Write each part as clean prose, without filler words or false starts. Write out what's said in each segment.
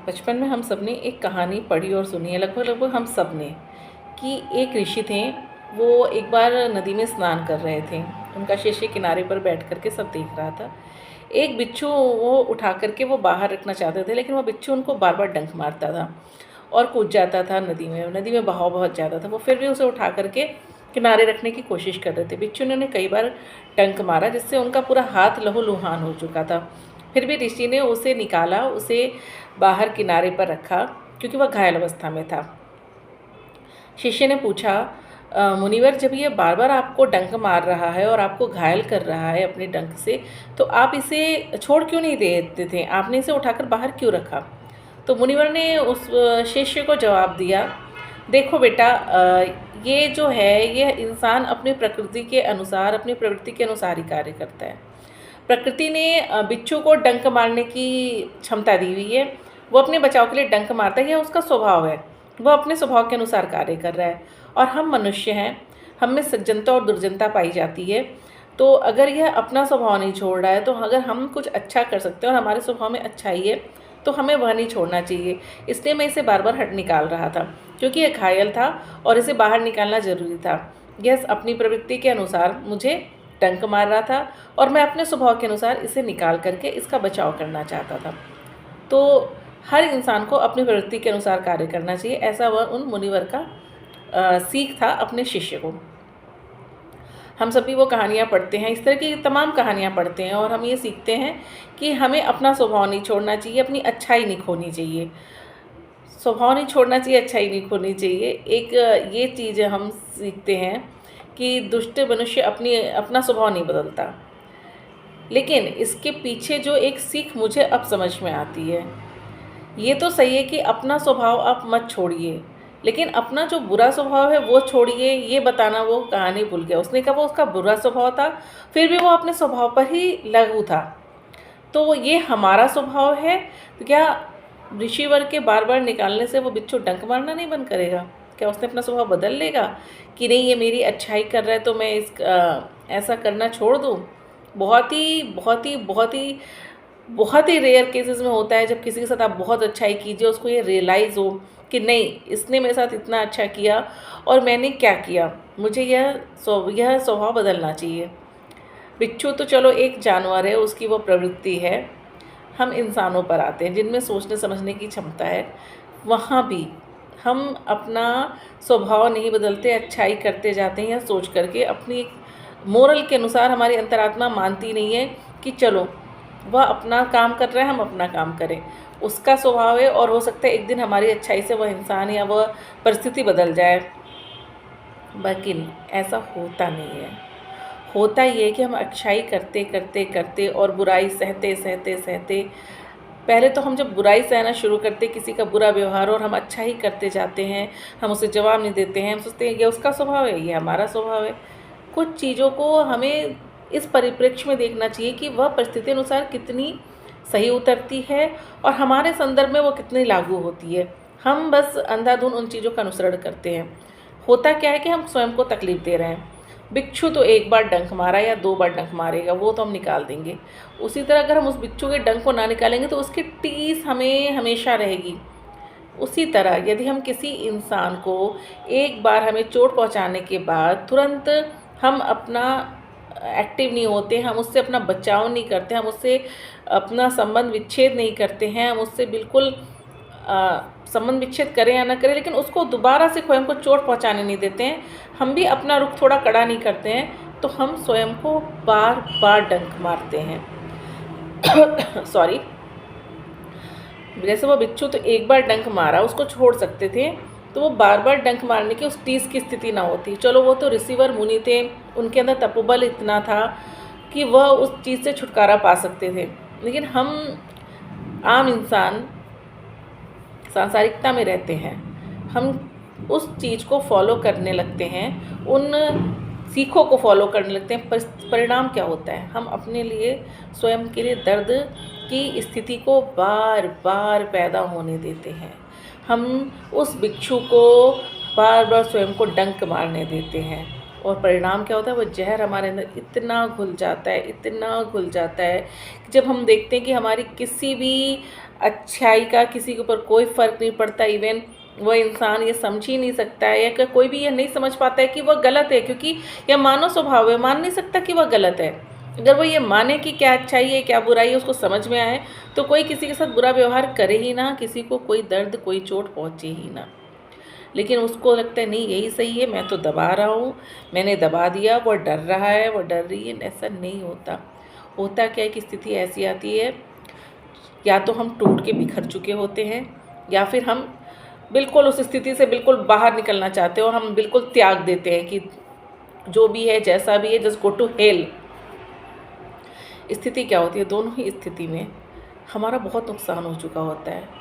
बचपन में हम सब ने एक कहानी पढ़ी और सुनी है, लगभग लगभग हम सब ने, कि एक ऋषि थे। वो एक बार नदी में स्नान कर रहे थे। उनका शिष्य किनारे पर बैठ कर के सब देख रहा था। एक बिच्छू वो उठा करके वो बाहर रखना चाहते थे, लेकिन वो बिच्छू उनको बार बार डंक मारता था और कूद जाता था नदी में। नदी में बहाव बहुत ज़्यादा था। वो फिर भी उसे उठा करके किनारे रखने की कोशिश कर रहे थे। बिच्छू ने उन्हें कई बार डंक मारा, जिससे उनका पूरा हाथ लहूलुहान हो चुका था। फिर भी ऋषि ने उसे निकाला, उसे बाहर किनारे पर रखा, क्योंकि वह घायल अवस्था में था। शिष्य ने पूछा, मुनिवर, जब ये बार बार आपको डंक मार रहा है और आपको घायल कर रहा है अपने डंक से, तो आप इसे छोड़ क्यों नहीं देते थे? आपने इसे उठाकर बाहर क्यों रखा? तो मुनिवर ने उस शिष्य को जवाब दिया, देखो बेटा, ये जो है, ये इंसान अपनी प्रकृति के अनुसार, अपनी प्रवृत्ति के अनुसार ही कार्य करता है। प्रकृति ने बिच्छू को डंक मारने की क्षमता दी हुई है। वो अपने बचाव के लिए डंक मारता है, यह उसका स्वभाव है। वह अपने स्वभाव के अनुसार कार्य कर रहा है। और हम मनुष्य हैं, हम में सज्जनता और दुर्जनता पाई जाती है। तो अगर यह अपना स्वभाव नहीं छोड़ रहा है, तो अगर हम कुछ अच्छा कर सकते हैं और हमारे स्वभाव में अच्छाई है, तो हमें वह नहीं छोड़ना चाहिए। इसलिए मैं इसे बार बार हट निकाल रहा था, क्योंकि यह घायल था और इसे बाहर निकालना ज़रूरी था। यह अपनी प्रवृत्ति के अनुसार मुझे डंक मार रहा था और मैं अपने स्वभाव के अनुसार इसे निकाल करके इसका बचाव करना चाहता था। तो हर इंसान को अपनी प्रवृत्ति के अनुसार कार्य करना चाहिए, ऐसा वह उन मुनिवर का सीख था अपने शिष्य को। हम सभी वो कहानियाँ पढ़ते हैं, इस तरह की तमाम कहानियाँ पढ़ते हैं, और हम ये सीखते हैं कि हमें अपना स्वभाव नहीं छोड़ना चाहिए, अपनी अच्छाई नहीं खोनी चाहिए। स्वभाव नहीं छोड़ना चाहिए, अच्छाई नहीं खोनी चाहिए। एक ये चीज़ हम सीखते हैं कि दुष्ट मनुष्य अपना स्वभाव नहीं बदलता। लेकिन इसके पीछे जो एक सीख मुझे अब समझ में आती है, ये तो सही है कि अपना स्वभाव आप मत छोड़िए, लेकिन अपना जो बुरा स्वभाव है वो छोड़िए, ये बताना वो कहानी भूल गया। उसने कहा वो उसका बुरा स्वभाव था, फिर भी वो अपने स्वभाव पर ही लागू था। तो ये हमारा स्वभाव है, तो क्या ऋषिवर के बार बार निकालने से वो बिच्छू डंक मारना नहीं बंद करेगा? क्या उसने अपना स्वभाव बदल लेगा कि नहीं, ये मेरी अच्छाई कर रहा है तो मैं ऐसा करना छोड़ दूँ? बहुत ही रेयर केसेस में होता है जब किसी के साथ आप बहुत अच्छाई कीजिए, उसको ये रियलाइज़ हो कि नहीं, इसने मेरे साथ इतना अच्छा किया और मैंने क्या किया, मुझे यह स्वभाव बदलना चाहिए। बिच्छू तो चलो एक जानवर है, उसकी वो प्रवृत्ति है। हम इंसानों पर आते हैं जिनमें सोचने समझने की क्षमता है। वहाँ भी हम अपना स्वभाव नहीं बदलते, अच्छाई करते जाते हैं, या सोच करके अपनी मोरल के अनुसार हमारी अंतरात्मा मानती नहीं है कि चलो वह अपना काम कर रहा है, हम अपना काम करें। उसका स्वभाव है, और हो सकता है एक दिन हमारी अच्छाई से वह इंसान या वह परिस्थिति बदल जाए। लेकिन ऐसा होता नहीं है। होता ये है कि हम अच्छाई करते करते करते और बुराई सहते सहते सहते, पहले तो हम जब बुराई सहना शुरू करते, किसी का बुरा व्यवहार, और हम अच्छा ही करते जाते हैं, हम उसे जवाब नहीं देते हैं, हम सोचते हैं ये उसका स्वभाव है, ये हमारा स्वभाव है। कुछ चीज़ों को हमें इस परिप्रेक्ष्य में देखना चाहिए कि वह परिस्थिति अनुसार कितनी सही उतरती है और हमारे संदर्भ में वो कितनी लागू होती है। हम बस अंधाधुंध उन चीज़ों का अनुसरण करते हैं। होता क्या है कि हम स्वयं को तकलीफ़ दे रहे हैं। बिच्छू तो एक बार डंक मारा या 2 बार डंक मारेगा, वो तो हम निकाल देंगे। उसी तरह अगर हम उस बिच्छू के डंक को ना निकालेंगे तो उसकी टीस हमें हमेशा रहेगी। उसी तरह यदि हम किसी इंसान को एक बार हमें चोट पहुंचाने के बाद तुरंत हम अपना एक्टिव नहीं होते, हम उससे अपना बचाव नहीं करते, हम उससे अपना संबंध विच्छेद नहीं करते हैं, हम उससे बिल्कुल संबंध विच्छेद करें या ना करें, लेकिन उसको दोबारा से स्वयं को चोट पहुंचाने नहीं देते हैं, हम भी अपना रुख थोड़ा कड़ा नहीं करते हैं, तो हम स्वयं को बार बार डंक मारते हैं। सॉरी। जैसे वो बिच्छू तो एक बार डंक मारा, उसको छोड़ सकते थे, तो वो बार बार डंक मारने की उस टीस की स्थिति ना होती। चलो वो तो ऋषिवर मुनि थे, उनके अंदर तपोबल इतना था कि वह उस चीज़ से छुटकारा पा सकते थे। लेकिन हम आम इंसान सांसारिकता में रहते हैं, हम उस चीज़ को फॉलो करने लगते हैं, उन सीखों को फॉलो करने लगते हैं। परिणाम क्या होता है? हम अपने लिए, स्वयं के लिए दर्द की स्थिति को बार बार पैदा होने देते हैं। हम उस बिच्छू को बार बार स्वयं को डंक मारने देते हैं। और परिणाम क्या होता है, वो जहर हमारे अंदर इतना घुल जाता है, इतना घुल जाता है कि जब हम देखते हैं कि हमारी किसी भी अच्छाई का किसी के ऊपर कोई फ़र्क नहीं पड़ता, इवन वह इंसान ये समझ ही नहीं सकता है, या कोई भी ये नहीं समझ पाता है कि वह गलत है, क्योंकि यह मानव स्वभाव है, मान नहीं सकता कि वह गलत है। अगर वो ये माने कि क्या अच्छाई है क्या बुराई है, उसको समझ में आए, तो कोई किसी के साथ बुरा व्यवहार करे ही ना, किसी को कोई दर्द कोई चोट पहुँचे ही ना। लेकिन उसको लगता है नहीं यही सही है, मैं तो दबा रहा हूँ, मैंने दबा दिया, वो डर रहा है, वो डर रही है। ऐसा नहीं होता। होता क्या है कि स्थिति ऐसी आती है, या तो हम टूट के बिखर चुके होते हैं, या फिर हम बिल्कुल उस स्थिति से बिल्कुल बाहर निकलना चाहते हैं और हम बिल्कुल त्याग देते हैं कि जो भी है जैसा भी है, जस्ट गो टू हेल। स्थिति क्या होती है, दोनों ही स्थिति में हमारा बहुत नुकसान हो चुका होता है।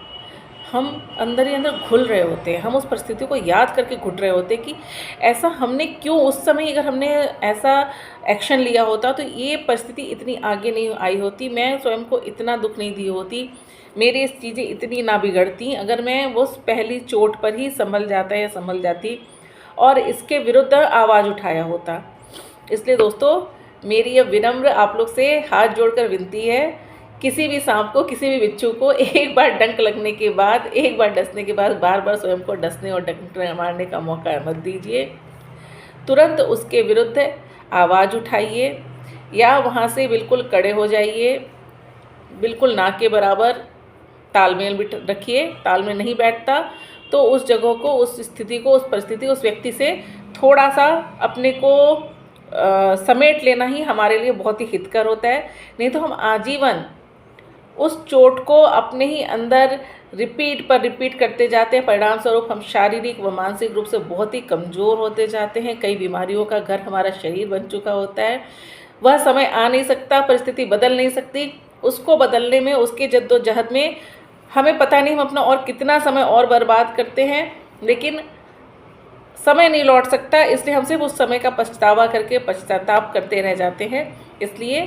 हम अंदर ही अंदर घुल रहे होते हैं, हम उस परिस्थिति को याद करके घुट रहे होते हैं कि ऐसा हमने क्यों, उस समय अगर हमने ऐसा एक्शन लिया होता तो ये परिस्थिति इतनी आगे नहीं आई होती, मैं स्वयं को इतना दुख नहीं दी होती, मेरी चीज़ें इतनी ना बिगड़ती अगर मैं उस पहली चोट पर ही संभल जाता या संभल जाती और इसके विरुद्ध आवाज़ उठाया होता। इसलिए दोस्तों, मेरी यह विनम्र आप लोग से हाथ जोड़कर विनती है, किसी भी सांप को, किसी भी बिच्छू को एक बार डंक लगने के बाद, एक बार डसने के बाद बार बार स्वयं को डसने और डंक मारने का मौका मत दीजिए। तुरंत उसके विरुद्ध आवाज़ उठाइए या वहाँ से बिल्कुल कड़े हो जाइए, बिल्कुल ना के बराबर तालमेल रखिए। तालमेल नहीं बैठता तो उस जगह को, उस स्थिति को, उस परिस्थिति, उस व्यक्ति से थोड़ा सा अपने को समेट लेना ही हमारे लिए बहुत ही हितकर होता है। नहीं तो हम आजीवन उस चोट को अपने ही अंदर रिपीट पर रिपीट करते जाते हैं। परिणाम स्वरूप हम शारीरिक व मानसिक रूप से बहुत ही कमज़ोर होते जाते हैं। कई बीमारियों का घर हमारा शरीर बन चुका होता है। वह समय आ नहीं सकता, परिस्थिति बदल नहीं सकती। उसको बदलने में, उसके जद्दोजहद में हमें पता नहीं हम अपना और कितना समय और बर्बाद करते हैं, लेकिन समय नहीं लौट सकता। इसलिए हम सिर्फ उस समय का पछतावा करके पश्चाताप करते रह जाते हैं। इसलिए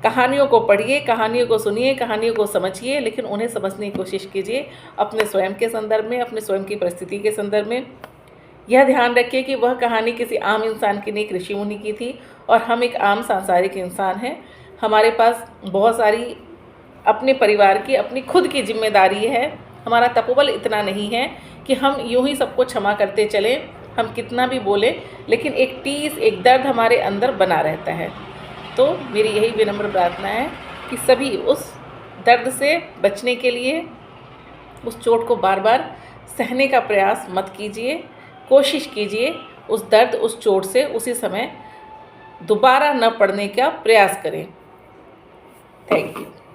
कहानियों को पढ़िए, कहानियों को सुनिए, कहानियों को समझिए, लेकिन उन्हें समझने की कोशिश कीजिए अपने स्वयं के संदर्भ में, अपने स्वयं की परिस्थिति के संदर्भ में। यह ध्यान रखिए कि वह कहानी किसी आम इंसान की नहीं, ऋषि मुनि की थी और हम एक आम सांसारिक इंसान हैं। हमारे पास बहुत सारी अपने परिवार की, अपनी खुद की जिम्मेदारी है। हमारा तपोबल इतना नहीं है कि हम यूं ही सबको क्षमा करते चलें। हम कितना भी बोलें, लेकिन एक टीस, एक दर्द हमारे अंदर बना रहता है। तो मेरी यही विनम्र प्रार्थना है कि सभी उस दर्द से बचने के लिए उस चोट को बार बार सहने का प्रयास मत कीजिए। कोशिश कीजिए उस दर्द, उस चोट से उसी समय दोबारा न पड़ने का प्रयास करें। Thank you.